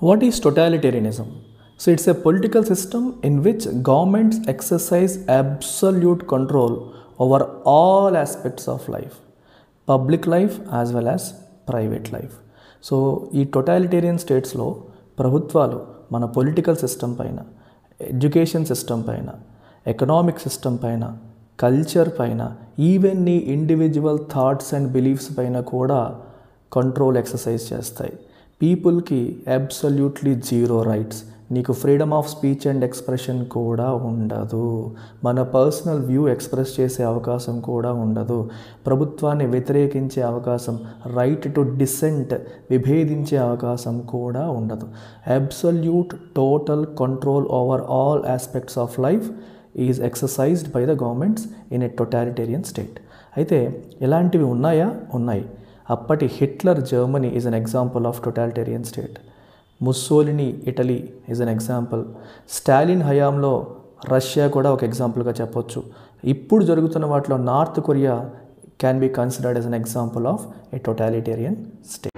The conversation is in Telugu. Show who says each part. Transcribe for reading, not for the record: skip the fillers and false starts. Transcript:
Speaker 1: What is totalitarianism? So it's a political system in which governments exercise absolute control over all aspects of life, public life as well as private life. So ఈ టొటాలిటేరియన్ స్టేట్స్లో ప్రభుత్వాలు మన పొలిటికల్ సిస్టమ్ పైన, ఎడ్యుకేషన్ సిస్టమ్ పైన, ఎకనామిక్ సిస్టమ్ పైన, కల్చర్ పైన, ఈవెన్ నీ ఇండివిజువల్ థాట్స్ అండ్ బిలీఫ్స్ పైన కూడా కంట్రోల్ ఎక్సర్సైజ్ చేస్తాయి. పీపుల్కి అబ్సల్యూట్లీ జీరో రైట్స్. నీకు freedom of speech and expression కూడా ఉండదు. మన పర్సనల్ వ్యూ ఎక్స్ప్రెస్ చేసే అవకాశం కూడా ఉండదు. ప్రభుత్వాన్ని వ్యతిరేకించే అవకాశం, రైట్ టు డిసెంట్, విభేదించే అవకాశం కూడా ఉండదు. Absolute total control over all aspects of life is exercised by the governments in a totalitarian state. అయితే ఇలాంటివి ఉన్నాయా? ఉన్నాయి. అప్పటి Hitler Germany is an example of totalitarian state. Mussolini Italy is an example. Stalin హయాంలో రష్యా కూడా ఒక ఎగ్జాంపుల్గా చెప్పొచ్చు. ఇప్పుడు జరుగుతున్న వాటిలో North Korea can be considered as an example of a totalitarian state.